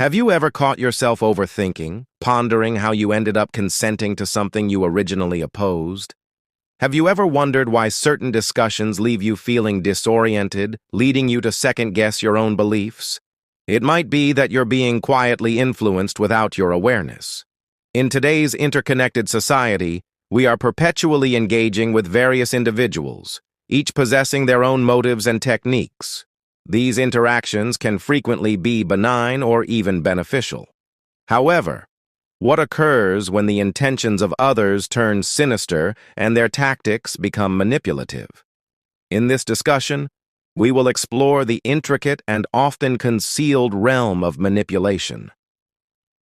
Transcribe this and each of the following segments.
Have you ever caught yourself overthinking, pondering how you ended up consenting to something you originally opposed? Have you ever wondered why certain discussions leave you feeling disoriented, leading you to second-guess your own beliefs? It might be that you're being quietly influenced without your awareness. In today's interconnected society, we are perpetually engaging with various individuals, each possessing their own motives and techniques. These interactions can frequently be benign or even beneficial. However, what occurs when the intentions of others turn sinister and their tactics become manipulative? In this discussion, we will explore the intricate and often concealed realm of manipulation.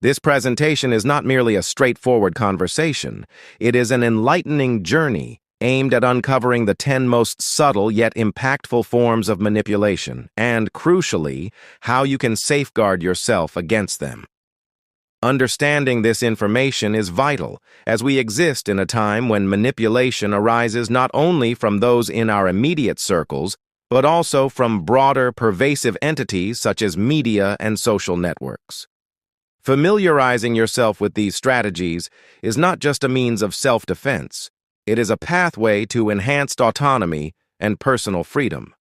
This presentation is not merely a straightforward conversation, it is an enlightening journey aimed at uncovering the 10 most subtle yet impactful forms of manipulation and, crucially, how you can safeguard yourself against them. Understanding this information is vital, as we exist in a time when manipulation arises not only from those in our immediate circles, but also from broader, pervasive entities such as media and social networks. Familiarizing yourself with these strategies is not just a means of self-defense. It is a pathway to enhanced autonomy and personal freedom.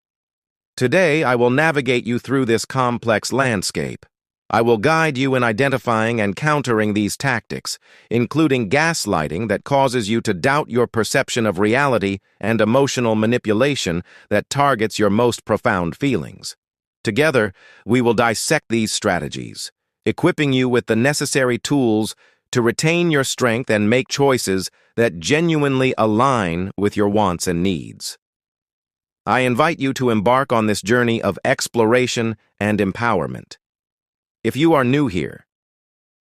Today, I will navigate you through this complex landscape. I will guide you in identifying and countering these tactics, including gaslighting that causes you to doubt your perception of reality and emotional manipulation that targets your most profound feelings. Together, we will dissect these strategies, equipping you with the necessary tools to retain your strength and make choices that genuinely align with your wants and needs. I invite you to embark on this journey of exploration and empowerment. If you are new here,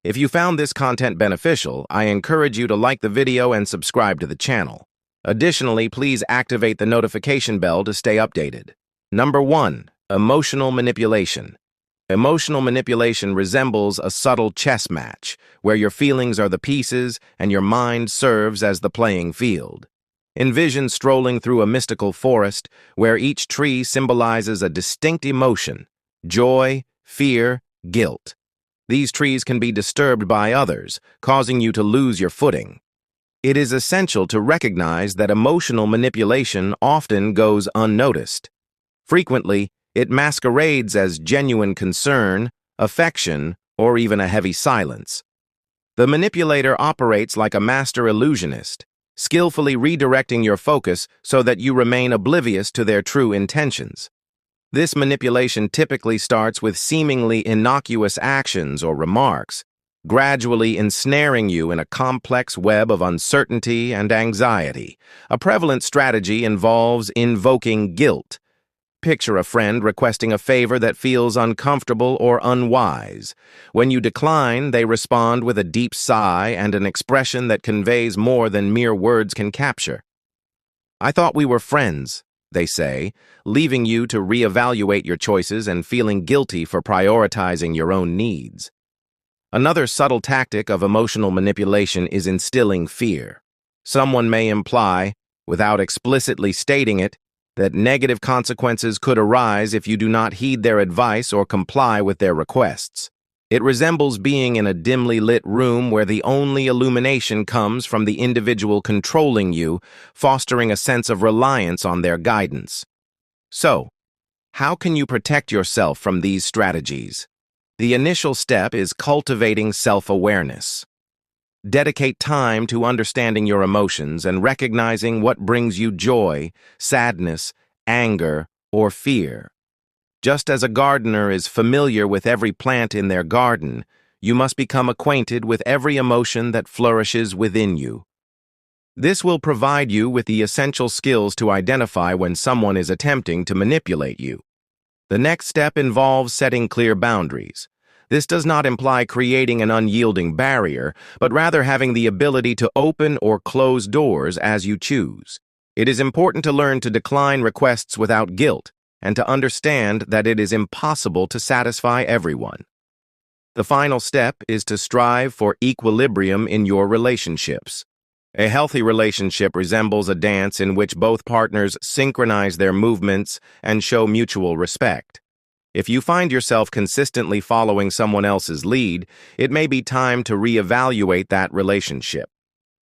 if you found this content beneficial, I encourage you to like the video and subscribe to the channel. Additionally, please activate the notification bell to stay updated. Number 1. Emotional manipulation. Emotional manipulation resembles a subtle chess match, where your feelings are the pieces and your mind serves as the playing field. Envision strolling through a mystical forest, where each tree symbolizes a distinct emotion: joy, fear, guilt. These trees can be disturbed by others, causing you to lose your footing. It is essential to recognize that emotional manipulation often goes unnoticed. Frequently, it masquerades as genuine concern, affection, or even a heavy silence. The manipulator operates like a master illusionist, skillfully redirecting your focus so that you remain oblivious to their true intentions. This manipulation typically starts with seemingly innocuous actions or remarks, gradually ensnaring you in a complex web of uncertainty and anxiety. A prevalent strategy involves invoking guilt. Picture a friend requesting a favor that feels uncomfortable or unwise. When you decline, they respond with a deep sigh and an expression that conveys more than mere words can capture. "I thought we were friends," they say, leaving you to reevaluate your choices and feeling guilty for prioritizing your own needs. Another subtle tactic of emotional manipulation is instilling fear. Someone may imply, without explicitly stating it, that negative consequences could arise if you do not heed their advice or comply with their requests. It resembles being in a dimly lit room where the only illumination comes from the individual controlling you, fostering a sense of reliance on their guidance. So, how can you protect yourself from these strategies? The initial step is cultivating self-awareness. Dedicate time to understanding your emotions and recognizing what brings you joy, sadness, anger, or fear. Just as a gardener is familiar with every plant in their garden, you must become acquainted with every emotion that flourishes within you. This will provide you with the essential skills to identify when someone is attempting to manipulate you. The next step involves setting clear boundaries. This does not imply creating an unyielding barrier, but rather having the ability to open or close doors as you choose. It is important to learn to decline requests without guilt, and to understand that it is impossible to satisfy everyone. The final step is to strive for equilibrium in your relationships. A healthy relationship resembles a dance in which both partners synchronize their movements and show mutual respect. If you find yourself consistently following someone else's lead, it may be time to reevaluate that relationship.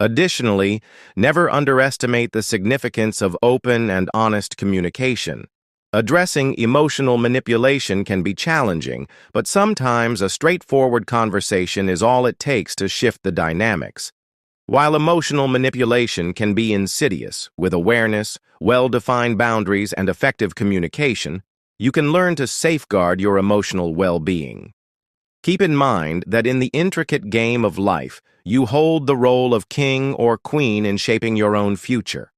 Additionally, never underestimate the significance of open and honest communication. Addressing emotional manipulation can be challenging, but sometimes a straightforward conversation is all it takes to shift the dynamics. While emotional manipulation can be insidious, with awareness, well-defined boundaries, and effective communication, you can learn to safeguard your emotional well-being. Keep in mind that in the intricate game of life, you hold the role of king or queen in shaping your own future.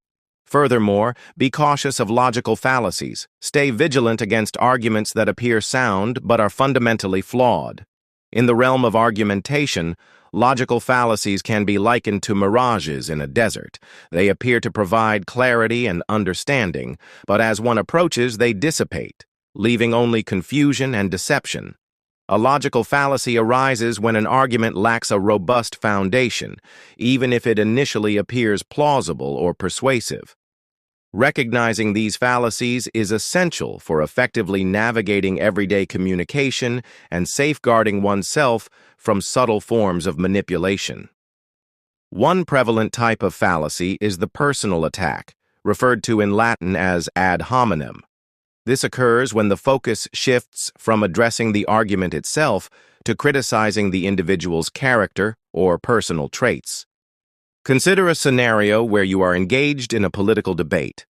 Furthermore, be cautious of logical fallacies. Stay vigilant against arguments that appear sound but are fundamentally flawed. In the realm of argumentation, logical fallacies can be likened to mirages in a desert. They appear to provide clarity and understanding, but as one approaches, they dissipate, leaving only confusion and deception. A logical fallacy arises when an argument lacks a robust foundation, even if it initially appears plausible or persuasive. Recognizing these fallacies is essential for effectively navigating everyday communication and safeguarding oneself from subtle forms of manipulation. One prevalent type of fallacy is the personal attack, referred to in Latin as ad hominem. This occurs when the focus shifts from addressing the argument itself to criticizing the individual's character or personal traits. Consider a scenario where you are engaged in a political debate.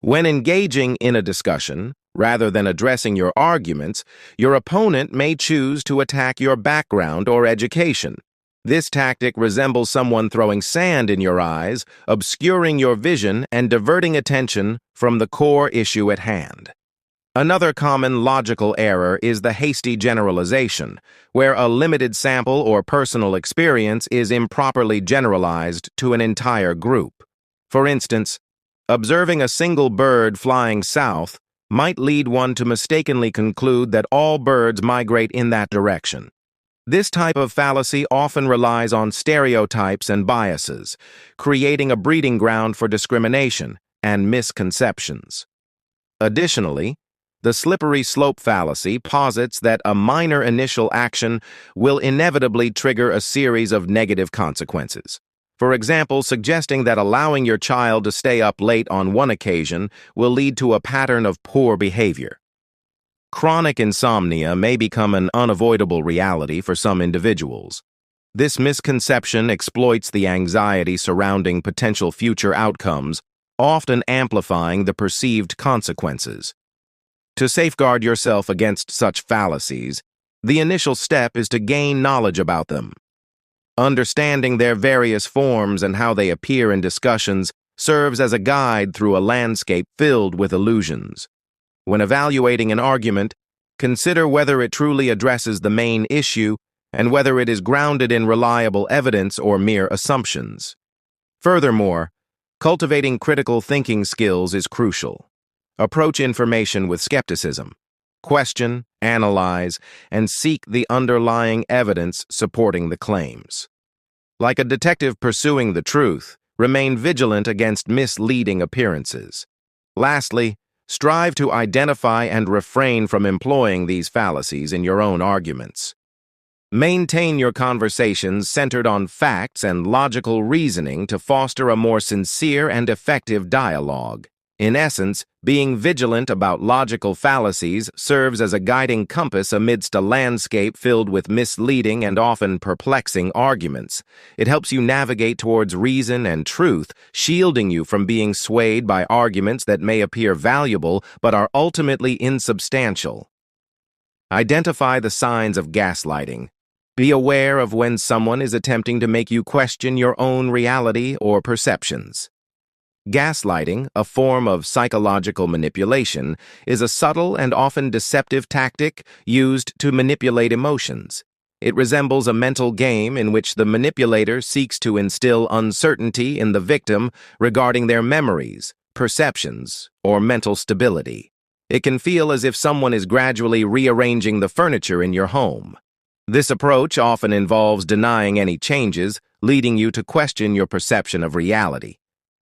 When engaging in a discussion, rather than addressing your arguments, your opponent may choose to attack your background or education. This tactic resembles someone throwing sand in your eyes, obscuring your vision and diverting attention from the core issue at hand. Another common logical error is the hasty generalization, where a limited sample or personal experience is improperly generalized to an entire group. For instance, observing a single bird flying south might lead one to mistakenly conclude that all birds migrate in that direction. This type of fallacy often relies on stereotypes and biases, creating a breeding ground for discrimination and misconceptions. Additionally, the slippery slope fallacy posits that a minor initial action will inevitably trigger a series of negative consequences. For example, suggesting that allowing your child to stay up late on one occasion will lead to a pattern of poor behavior. Chronic insomnia may become an unavoidable reality for some individuals. This misconception exploits the anxiety surrounding potential future outcomes, often amplifying the perceived consequences. To safeguard yourself against such fallacies, the initial step is to gain knowledge about them. Understanding their various forms and how they appear in discussions serves as a guide through a landscape filled with illusions. When evaluating an argument, consider whether it truly addresses the main issue and whether it is grounded in reliable evidence or mere assumptions. Furthermore, cultivating critical thinking skills is crucial. Approach information with skepticism. Question, analyze, and seek the underlying evidence supporting the claims. Like a detective pursuing the truth, remain vigilant against misleading appearances. Lastly, strive to identify and refrain from employing these fallacies in your own arguments. Maintain your conversations centered on facts and logical reasoning to foster a more sincere and effective dialogue. In essence, being vigilant about logical fallacies serves as a guiding compass amidst a landscape filled with misleading and often perplexing arguments. It helps you navigate towards reason and truth, shielding you from being swayed by arguments that may appear valuable but are ultimately insubstantial. Identify the signs of gaslighting. Be aware of when someone is attempting to make you question your own reality or perceptions. Gaslighting, a form of psychological manipulation, is a subtle and often deceptive tactic used to manipulate emotions. It resembles a mental game in which the manipulator seeks to instill uncertainty in the victim regarding their memories, perceptions, or mental stability. It can feel as if someone is gradually rearranging the furniture in your home. This approach often involves denying any changes, leading you to question your perception of reality.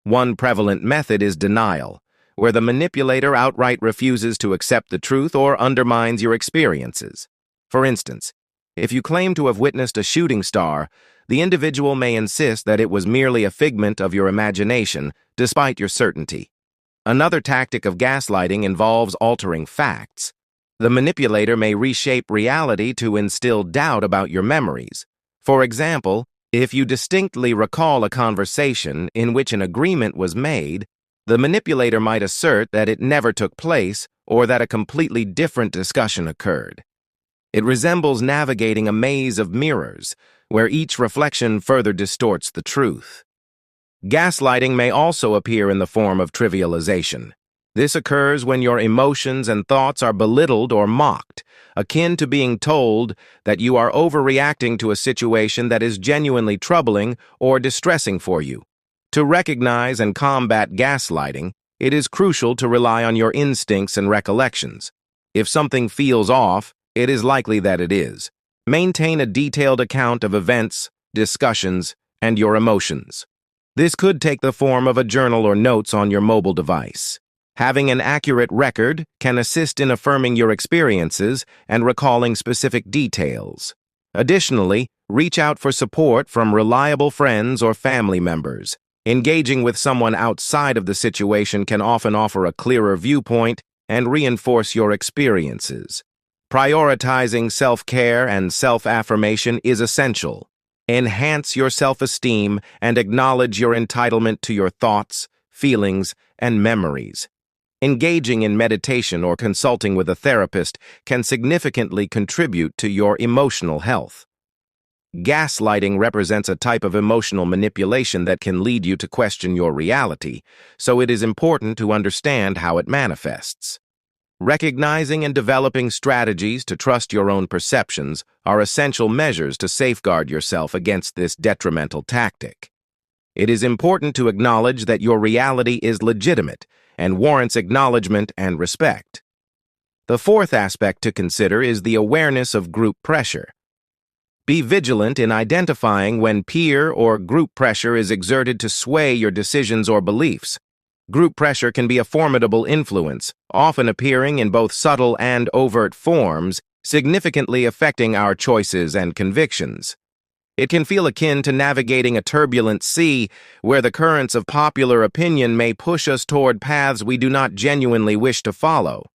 One prevalent method is denial, where the manipulator outright refuses to accept the truth or undermines your experiences. For instance, if you claim to have witnessed a shooting star, the individual may insist that it was merely a figment of your imagination, despite your certainty. Another tactic of gaslighting involves altering facts. The manipulator may reshape reality to instill doubt about your memories. For example, if you distinctly recall a conversation in which an agreement was made, the manipulator might assert that it never took place or that a completely different discussion occurred. It resembles navigating a maze of mirrors, where each reflection further distorts the truth. Gaslighting may also appear in the form of trivialization. This occurs when your emotions and thoughts are belittled or mocked, akin to being told that you are overreacting to a situation that is genuinely troubling or distressing for you. To recognize and combat gaslighting, it is crucial to rely on your instincts and recollections. If something feels off, it is likely that it is. Maintain a detailed account of events, discussions, and your emotions. This could take the form of a journal or notes on your mobile device. Having an accurate record can assist in affirming your experiences and recalling specific details. Additionally, reach out for support from reliable friends or family members. Engaging with someone outside of the situation can often offer a clearer viewpoint and reinforce your experiences. Prioritizing self-care and self-affirmation is essential. Enhance your self-esteem and acknowledge your entitlement to your thoughts, feelings, and memories. Engaging in meditation or consulting with a therapist can significantly contribute to your emotional health. Gaslighting represents a type of emotional manipulation that can lead you to question your reality, so it is important to understand how it manifests. Recognizing and developing strategies to trust your own perceptions are essential measures to safeguard yourself against this detrimental tactic. It is important to acknowledge that your reality is legitimate and warrants acknowledgement and respect. The fourth aspect to consider is the awareness of group pressure. Be vigilant in identifying when peer or group pressure is exerted to sway your decisions or beliefs. Group pressure can be a formidable influence, often appearing in both subtle and overt forms, significantly affecting our choices and convictions. It can feel akin to navigating a turbulent sea, where the currents of popular opinion may push us toward paths we do not genuinely wish to follow.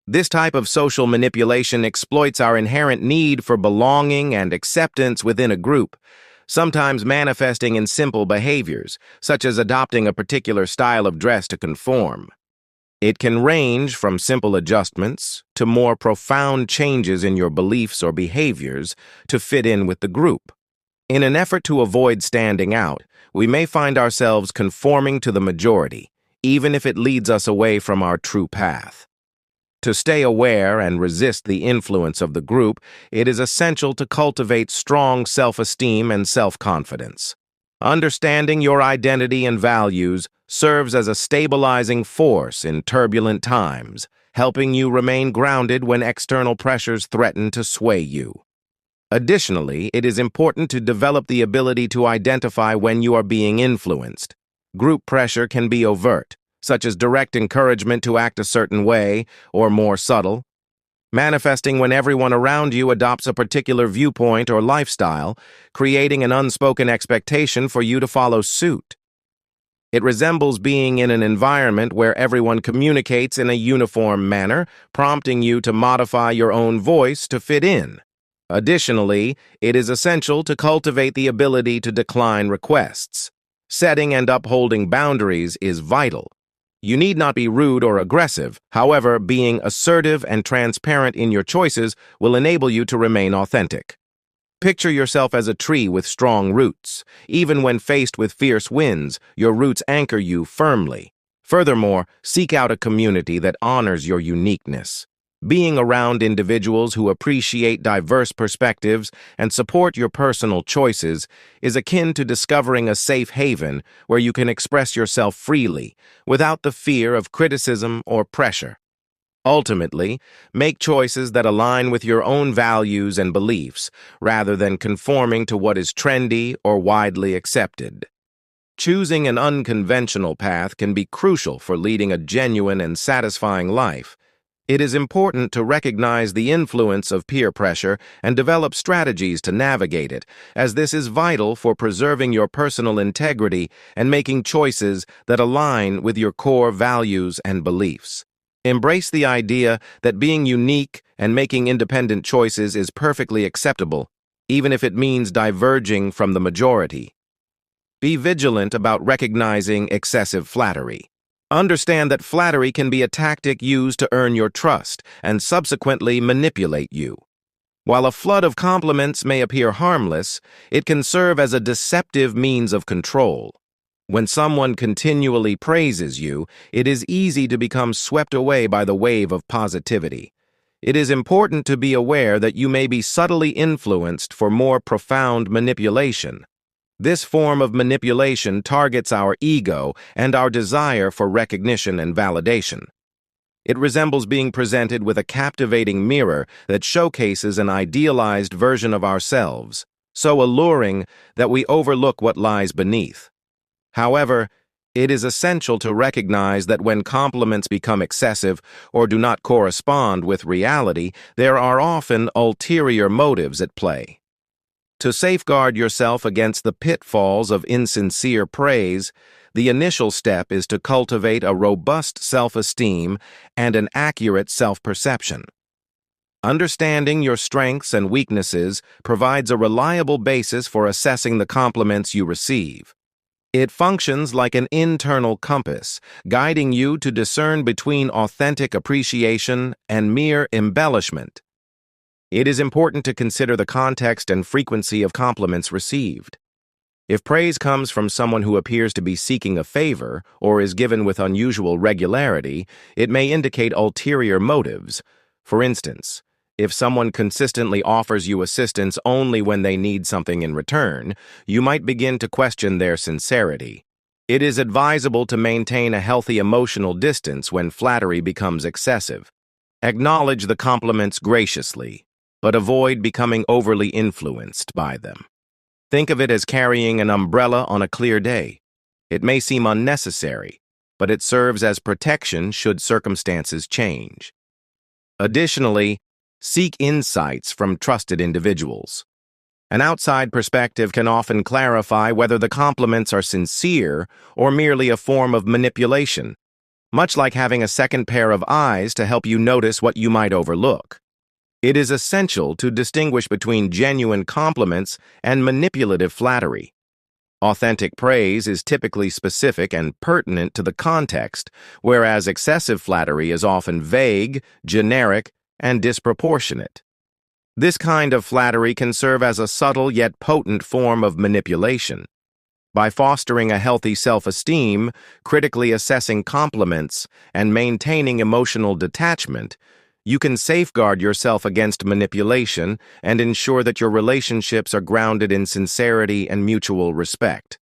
This type of social manipulation exploits our inherent need for belonging and acceptance within a group, sometimes manifesting in simple behaviors, such as adopting a particular style of dress to conform. It can range from simple adjustments to more profound changes in your beliefs or behaviors to fit in with the group. In an effort to avoid standing out, we may find ourselves conforming to the majority, even if it leads us away from our true path. To stay aware and resist the influence of the group, it is essential to cultivate strong self-esteem and self-confidence. Understanding your identity and values serves as a stabilizing force in turbulent times, helping you remain grounded when external pressures threaten to sway you. Additionally, it is important to develop the ability to identify when you are being influenced. Group pressure can be overt, such as direct encouragement to act a certain way, or more subtle, manifesting when everyone around you adopts a particular viewpoint or lifestyle, creating an unspoken expectation for you to follow suit. It resembles being in an environment where everyone communicates in a uniform manner, prompting you to modify your own voice to fit in. Additionally, it is essential to cultivate the ability to decline requests. Setting and upholding boundaries is vital. You need not be rude or aggressive. However, being assertive and transparent in your choices will enable you to remain authentic. Picture yourself as a tree with strong roots. Even when faced with fierce winds, your roots anchor you firmly. Furthermore, seek out a community that honors your uniqueness. Being around individuals who appreciate diverse perspectives and support your personal choices is akin to discovering a safe haven where you can express yourself freely without the fear of criticism or pressure. Ultimately, make choices that align with your own values and beliefs rather than conforming to what is trendy or widely accepted. Choosing an unconventional path can be crucial for leading a genuine and satisfying life. It is important to recognize the influence of peer pressure and develop strategies to navigate it, as this is vital for preserving your personal integrity and making choices that align with your core values and beliefs. Embrace the idea that being unique and making independent choices is perfectly acceptable, even if it means diverging from the majority. Be vigilant about recognizing excessive flattery. Understand that flattery can be a tactic used to earn your trust and subsequently manipulate you. While a flood of compliments may appear harmless, it can serve as a deceptive means of control. When someone continually praises you, it is easy to become swept away by the wave of positivity. It is important to be aware that you may be subtly influenced for more profound manipulation. This form of manipulation targets our ego and our desire for recognition and validation. It resembles being presented with a captivating mirror that showcases an idealized version of ourselves, so alluring that we overlook what lies beneath. However, it is essential to recognize that when compliments become excessive or do not correspond with reality, there are often ulterior motives at play. To safeguard yourself against the pitfalls of insincere praise, the initial step is to cultivate a robust self-esteem and an accurate self-perception. Understanding your strengths and weaknesses provides a reliable basis for assessing the compliments you receive. It functions like an internal compass, guiding you to discern between authentic appreciation and mere embellishment. It is important to consider the context and frequency of compliments received. If praise comes from someone who appears to be seeking a favor or is given with unusual regularity, it may indicate ulterior motives. For instance, if someone consistently offers you assistance only when they need something in return, you might begin to question their sincerity. It is advisable to maintain a healthy emotional distance when flattery becomes excessive. Acknowledge the compliments graciously, but avoid becoming overly influenced by them. Think of it as carrying an umbrella on a clear day. It may seem unnecessary, but it serves as protection should circumstances change. Additionally, seek insights from trusted individuals. An outside perspective can often clarify whether the compliments are sincere or merely a form of manipulation, much like having a second pair of eyes to help you notice what you might overlook. It is essential to distinguish between genuine compliments and manipulative flattery. Authentic praise is typically specific and pertinent to the context, whereas excessive flattery is often vague, generic, and disproportionate. This kind of flattery can serve as a subtle yet potent form of manipulation. By fostering a healthy self-esteem, critically assessing compliments, and maintaining emotional detachment, you can safeguard yourself against manipulation and ensure that your relationships are grounded in sincerity and mutual respect.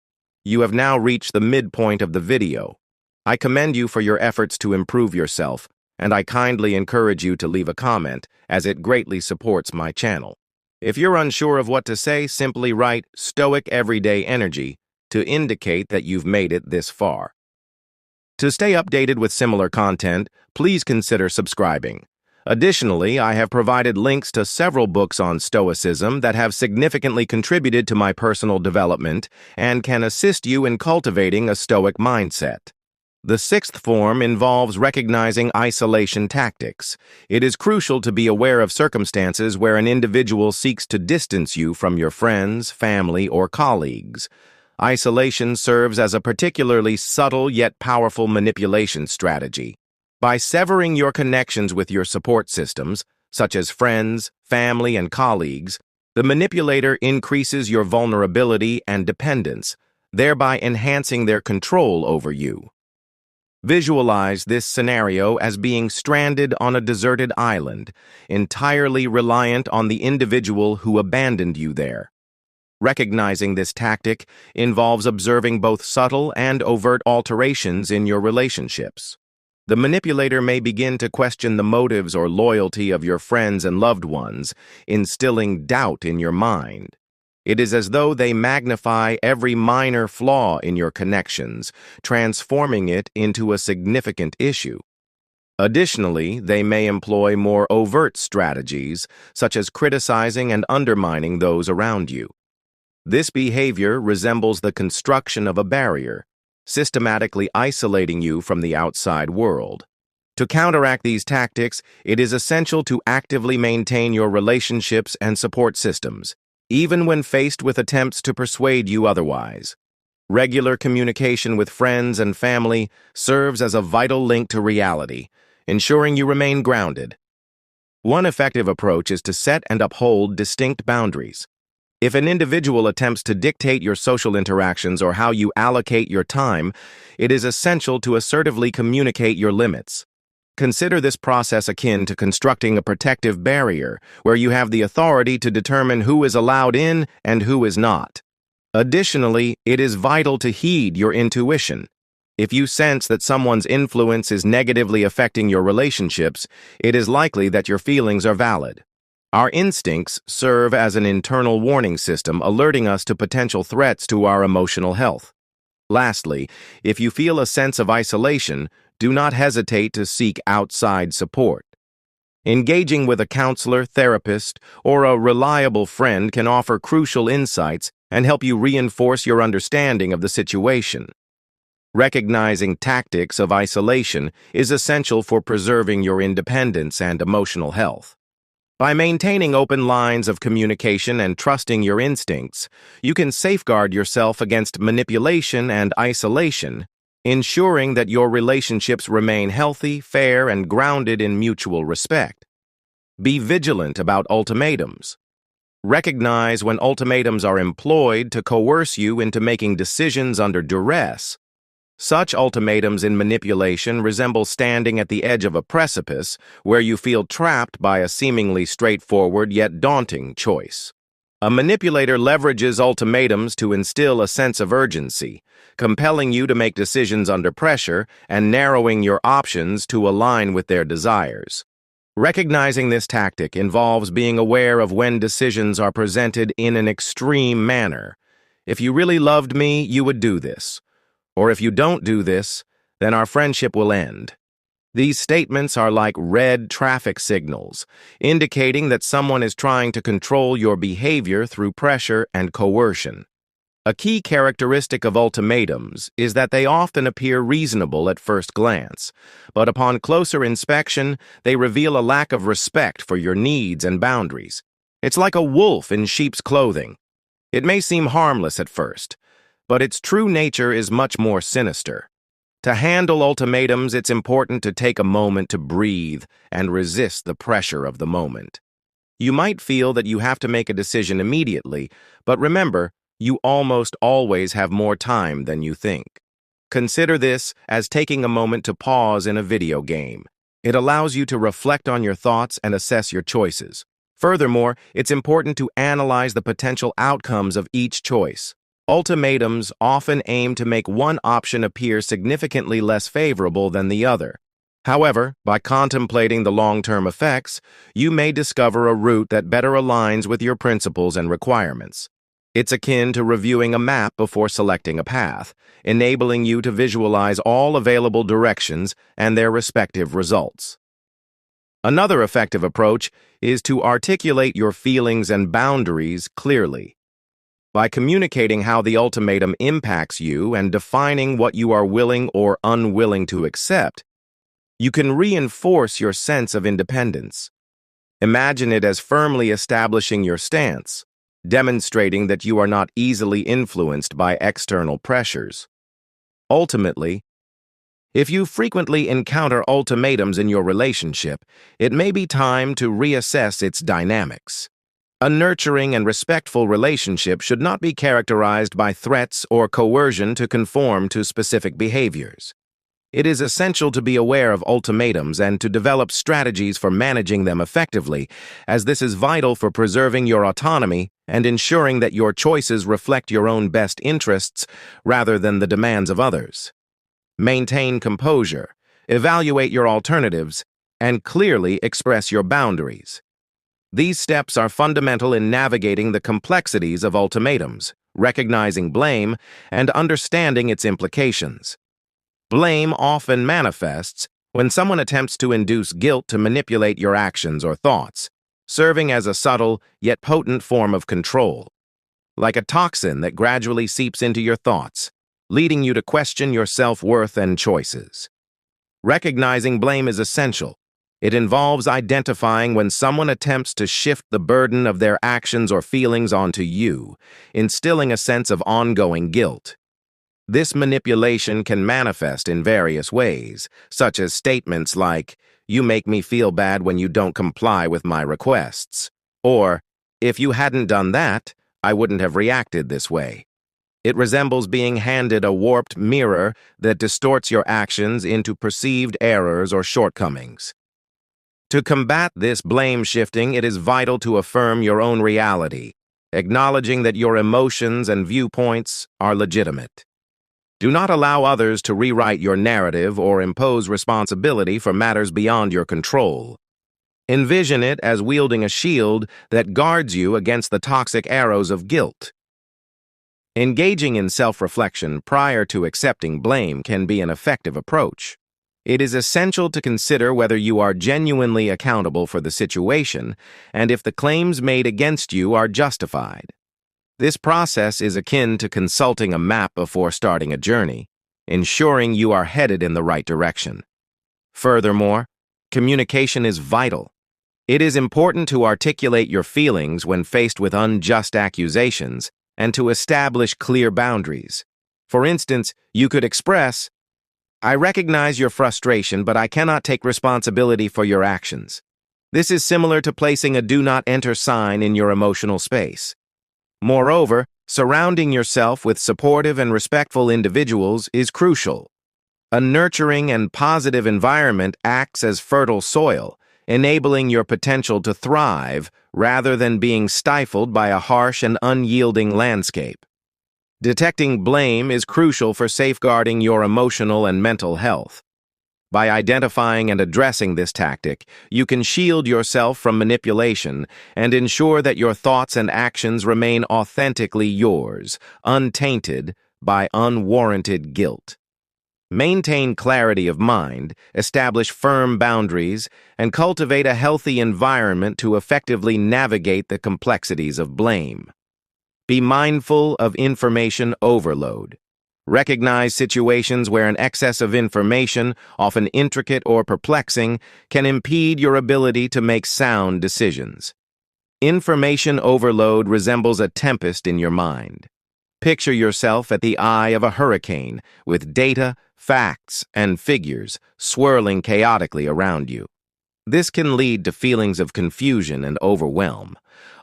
You have now reached the midpoint of the video. I commend you for your efforts to improve yourself, and I kindly encourage you to leave a comment, as it greatly supports my channel. If you're unsure of what to say, simply write Stoic Everyday Energy to indicate that you've made it this far. To stay updated with similar content, please consider subscribing. Additionally, I have provided links to several books on Stoicism that have significantly contributed to my personal development and can assist you in cultivating a Stoic mindset. The sixth form involves recognizing isolation tactics. It is crucial to be aware of circumstances where an individual seeks to distance you from your friends, family, or colleagues. Isolation serves as a particularly subtle yet powerful manipulation strategy. By severing your connections with your support systems, such as friends, family, and colleagues, the manipulator increases your vulnerability and dependence, thereby enhancing their control over you. Visualize this scenario as being stranded on a deserted island, entirely reliant on the individual who abandoned you there. Recognizing this tactic involves observing both subtle and overt alterations in your relationships. The manipulator may begin to question the motives or loyalty of your friends and loved ones, instilling doubt in your mind. It is as though they magnify every minor flaw in your connections, transforming it into a significant issue. Additionally, they may employ more overt strategies, such as criticizing and undermining those around you. This behavior resembles the construction of a barrier, systematically isolating you from the outside world. To counteract these tactics, it is essential to actively maintain your relationships and support systems, even when faced with attempts to persuade you otherwise. Regular communication with friends and family serves as a vital link to reality, ensuring you remain grounded. One effective approach is to set and uphold distinct boundaries. If an individual attempts to dictate your social interactions or how you allocate your time, it is essential to assertively communicate your limits. Consider this process akin to constructing a protective barrier, where you have the authority to determine who is allowed in and who is not. Additionally, it is vital to heed your intuition. If you sense that someone's influence is negatively affecting your relationships, it is likely that your feelings are valid. Our instincts serve as an internal warning system, alerting us to potential threats to our emotional health. Lastly, if you feel a sense of isolation, do not hesitate to seek outside support. Engaging with a counselor, therapist, or a reliable friend can offer crucial insights and help you reinforce your understanding of the situation. Recognizing tactics of isolation is essential for preserving your independence and emotional health. By maintaining open lines of communication and trusting your instincts, you can safeguard yourself against manipulation and isolation, ensuring that your relationships remain healthy, fair, and grounded in mutual respect. Be vigilant about ultimatums. Recognize when ultimatums are employed to coerce you into making decisions under duress. Such ultimatums in manipulation resemble standing at the edge of a precipice where you feel trapped by a seemingly straightforward yet daunting choice. A manipulator leverages ultimatums to instill a sense of urgency, compelling you to make decisions under pressure and narrowing your options to align with their desires. Recognizing this tactic involves being aware of when decisions are presented in an extreme manner. If you really loved me, you would do this. Or if you don't do this, then our friendship will end. These statements are like red traffic signals, indicating that someone is trying to control your behavior through pressure and coercion. A key characteristic of ultimatums is that they often appear reasonable at first glance, but upon closer inspection, they reveal a lack of respect for your needs and boundaries. It's like a wolf in sheep's clothing. It may seem harmless at first, but its true nature is much more sinister. To handle ultimatums, it's important to take a moment to breathe and resist the pressure of the moment. You might feel that you have to make a decision immediately, but remember, you almost always have more time than you think. Consider this as taking a moment to pause in a video game. It allows you to reflect on your thoughts and assess your choices. Furthermore, it's important to analyze the potential outcomes of each choice. Ultimatums often aim to make one option appear significantly less favorable than the other. However, by contemplating the long-term effects, you may discover a route that better aligns with your principles and requirements. It's akin to reviewing a map before selecting a path, enabling you to visualize all available directions and their respective results. Another effective approach is to articulate your feelings and boundaries clearly. By communicating how the ultimatum impacts you and defining what you are willing or unwilling to accept, you can reinforce your sense of independence. Imagine it as firmly establishing your stance, demonstrating that you are not easily influenced by external pressures. Ultimately, if you frequently encounter ultimatums in your relationship, it may be time to reassess its dynamics. A nurturing and respectful relationship should not be characterized by threats or coercion to conform to specific behaviors. It is essential to be aware of ultimatums and to develop strategies for managing them effectively, as this is vital for preserving your autonomy and ensuring that your choices reflect your own best interests rather than the demands of others. Maintain composure, evaluate your alternatives, and clearly express your boundaries. These steps are fundamental in navigating the complexities of ultimatums, recognizing blame, and understanding its implications. Blame often manifests when someone attempts to induce guilt to manipulate your actions or thoughts, serving as a subtle yet potent form of control, like a toxin that gradually seeps into your thoughts, leading you to question your self-worth and choices. Recognizing blame is essential. It involves identifying when someone attempts to shift the burden of their actions or feelings onto you, instilling a sense of ongoing guilt. This manipulation can manifest in various ways, such as statements like, "You make me feel bad when you don't comply with my requests," or, "If you hadn't done that, I wouldn't have reacted this way." It resembles being handed a warped mirror that distorts your actions into perceived errors or shortcomings. To combat this blame shifting, it is vital to affirm your own reality, acknowledging that your emotions and viewpoints are legitimate. Do not allow others to rewrite your narrative or impose responsibility for matters beyond your control. Envision it as wielding a shield that guards you against the toxic arrows of guilt. Engaging in self-reflection prior to accepting blame can be an effective approach. It is essential to consider whether you are genuinely accountable for the situation and if the claims made against you are justified. This process is akin to consulting a map before starting a journey, ensuring you are headed in the right direction. Furthermore, communication is vital. It is important to articulate your feelings when faced with unjust accusations and to establish clear boundaries. For instance, you could express, "I recognize your frustration, but I cannot take responsibility for your actions." This is similar to placing a "do not enter" sign in your emotional space. Moreover, surrounding yourself with supportive and respectful individuals is crucial. A nurturing and positive environment acts as fertile soil, enabling your potential to thrive rather than being stifled by a harsh and unyielding landscape. Detecting blame is crucial for safeguarding your emotional and mental health. By identifying and addressing this tactic, you can shield yourself from manipulation and ensure that your thoughts and actions remain authentically yours, untainted by unwarranted guilt. Maintain clarity of mind, establish firm boundaries, and cultivate a healthy environment to effectively navigate the complexities of blame. Be mindful of information overload. Recognize situations where an excess of information, often intricate or perplexing, can impede your ability to make sound decisions. Information overload resembles a tempest in your mind. Picture yourself at the eye of a hurricane, with data, facts, and figures swirling chaotically around you. This can lead to feelings of confusion and overwhelm,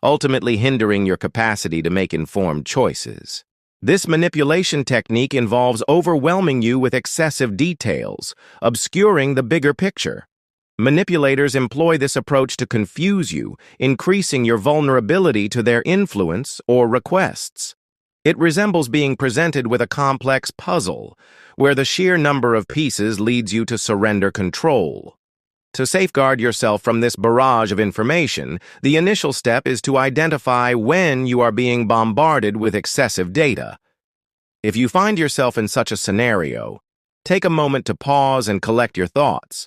ultimately hindering your capacity to make informed choices. This manipulation technique involves overwhelming you with excessive details, obscuring the bigger picture. Manipulators employ this approach to confuse you, increasing your vulnerability to their influence or requests. It resembles being presented with a complex puzzle, where the sheer number of pieces leads you to surrender control. To safeguard yourself from this barrage of information, the initial step is to identify when you are being bombarded with excessive data. If you find yourself in such a scenario, take a moment to pause and collect your thoughts.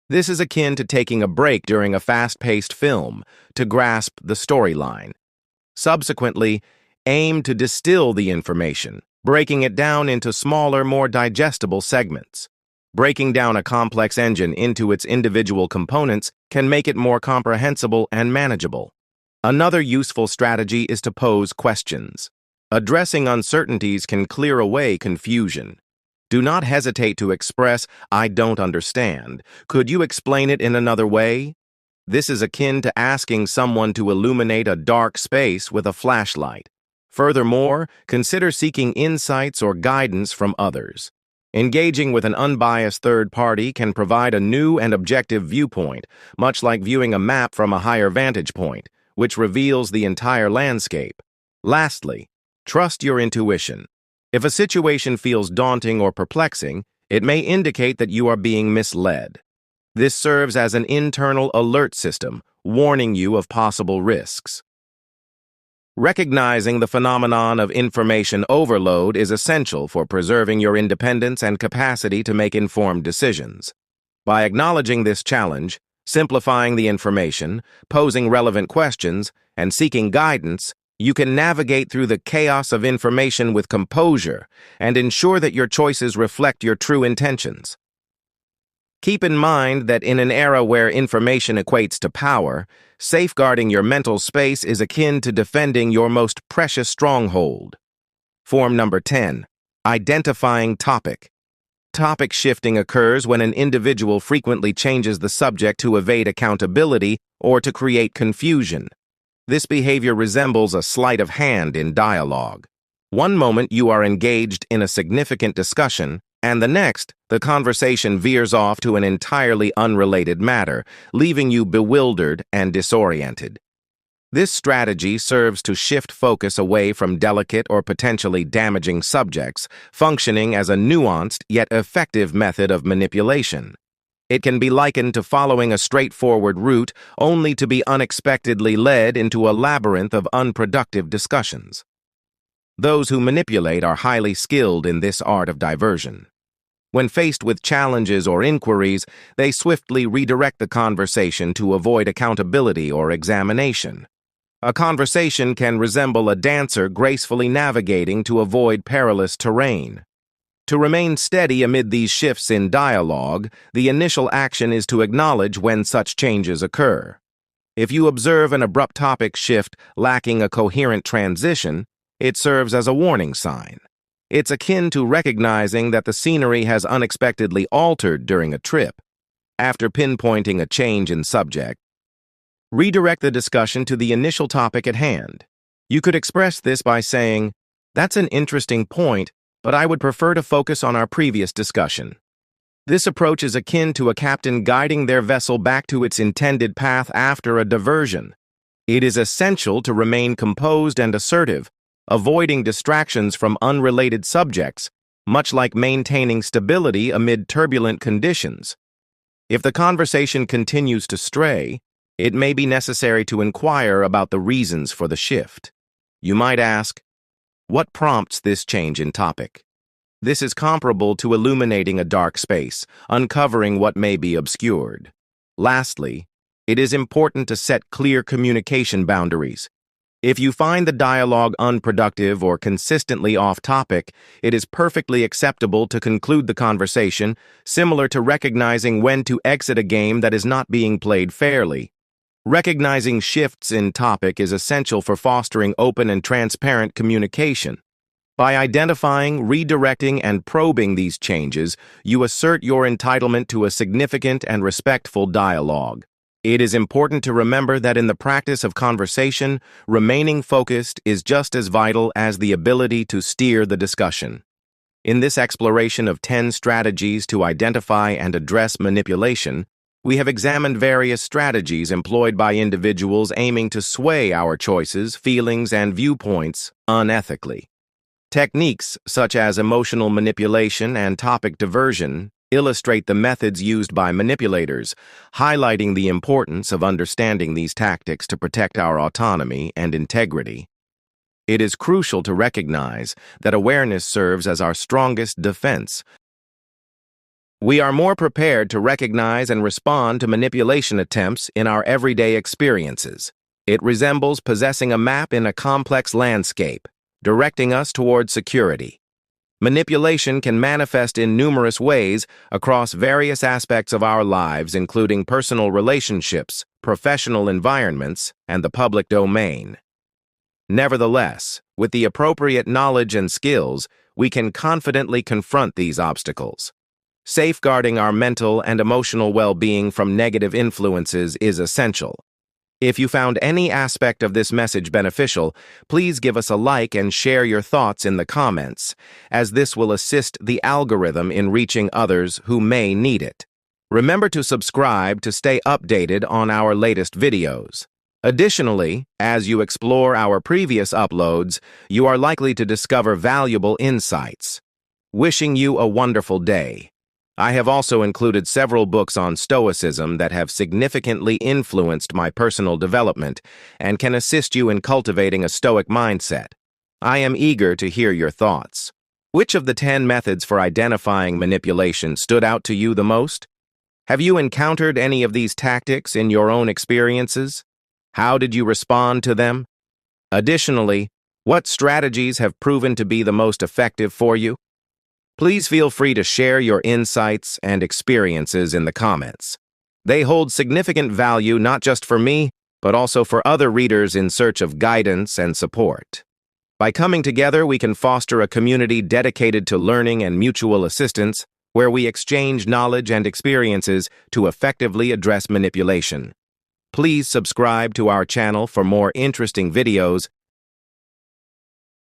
This is akin to taking a break during a fast-paced film to grasp the storyline. Subsequently, aim to distill the information, breaking it down into smaller, more digestible segments. Breaking down a complex engine into its individual components can make it more comprehensible and manageable. Another useful strategy is to pose questions. Addressing uncertainties can clear away confusion. Do not hesitate to express, "I don't understand. Could you explain it in another way?" This is akin to asking someone to illuminate a dark space with a flashlight. Furthermore, consider seeking insights or guidance from others. Engaging with an unbiased third party can provide a new and objective viewpoint, much like viewing a map from a higher vantage point, which reveals the entire landscape. Lastly, trust your intuition. If a situation feels daunting or perplexing, it may indicate that you are being misled. This serves as an internal alert system, warning you of possible risks. Recognizing the phenomenon of information overload is essential for preserving your independence and capacity to make informed decisions. By acknowledging this challenge, simplifying the information, posing relevant questions, and seeking guidance, you can navigate through the chaos of information with composure and ensure that your choices reflect your true intentions. Keep in mind that in an era where information equates to power, safeguarding your mental space is akin to defending your most precious stronghold. Form number 10. Identifying topic. Topic shifting occurs when an individual frequently changes the subject to evade accountability or to create confusion. This behavior resembles a sleight of hand in dialogue. One moment you are engaged in a significant discussion, and the next, the conversation veers off to an entirely unrelated matter, leaving you bewildered and disoriented. This strategy serves to shift focus away from delicate or potentially damaging subjects, functioning as a nuanced yet effective method of manipulation. It can be likened to following a straightforward route only to be unexpectedly led into a labyrinth of unproductive discussions. Those who manipulate are highly skilled in this art of diversion. When faced with challenges or inquiries, they swiftly redirect the conversation to avoid accountability or examination. A conversation can resemble a dancer gracefully navigating to avoid perilous terrain. To remain steady amid these shifts in dialogue, the initial action is to acknowledge when such changes occur. If you observe an abrupt topic shift lacking a coherent transition, it serves as a warning sign. It's akin to recognizing that the scenery has unexpectedly altered during a trip. After pinpointing a change in subject, redirect the discussion to the initial topic at hand. You could express this by saying, "That's an interesting point, but I would prefer to focus on our previous discussion." This approach is akin to a captain guiding their vessel back to its intended path after a diversion. It is essential to remain composed and assertive, avoiding distractions from unrelated subjects, much like maintaining stability amid turbulent conditions. If the conversation continues to stray, it may be necessary to inquire about the reasons for the shift. You might ask, what prompts this change in topic? This is comparable to illuminating a dark space, uncovering what may be obscured. Lastly, it is important to set clear communication boundaries. If you find the dialogue unproductive or consistently off-topic, it is perfectly acceptable to conclude the conversation, similar to recognizing when to exit a game that is not being played fairly. Recognizing shifts in topic is essential for fostering open and transparent communication. By identifying, redirecting, and probing these changes, you assert your entitlement to a significant and respectful dialogue. It is important to remember that in the practice of conversation, remaining focused is just as vital as the ability to steer the discussion. In this exploration of 10 strategies to identify and address manipulation, we have examined various strategies employed by individuals aiming to sway our choices, feelings, and viewpoints unethically. Techniques such as emotional manipulation and topic diversion illustrate the methods used by manipulators, highlighting the importance of understanding these tactics to protect our autonomy and integrity. It is crucial to recognize that awareness serves as our strongest defense. We are more prepared to recognize and respond to manipulation attempts in our everyday experiences. It resembles possessing a map in a complex landscape, directing us toward security. Manipulation can manifest in numerous ways across various aspects of our lives, including personal relationships, professional environments, and the public domain. Nevertheless, with the appropriate knowledge and skills, we can confidently confront these obstacles. Safeguarding our mental and emotional well-being from negative influences is essential. If you found any aspect of this message beneficial, please give us a like and share your thoughts in the comments, as this will assist the algorithm in reaching others who may need it. Remember to subscribe to stay updated on our latest videos. Additionally, as you explore our previous uploads, you are likely to discover valuable insights. Wishing you a wonderful day. I have also included several books on Stoicism that have significantly influenced my personal development and can assist you in cultivating a Stoic mindset. I am eager to hear your thoughts. Which of the 10 methods for identifying manipulation stood out to you the most? Have you encountered any of these tactics in your own experiences? How did you respond to them? Additionally, what strategies have proven to be the most effective for you? Please feel free to share your insights and experiences in the comments. They hold significant value not just for me, but also for other readers in search of guidance and support. By coming together, we can foster a community dedicated to learning and mutual assistance, where we exchange knowledge and experiences to effectively address manipulation. Please subscribe to our channel for more interesting videos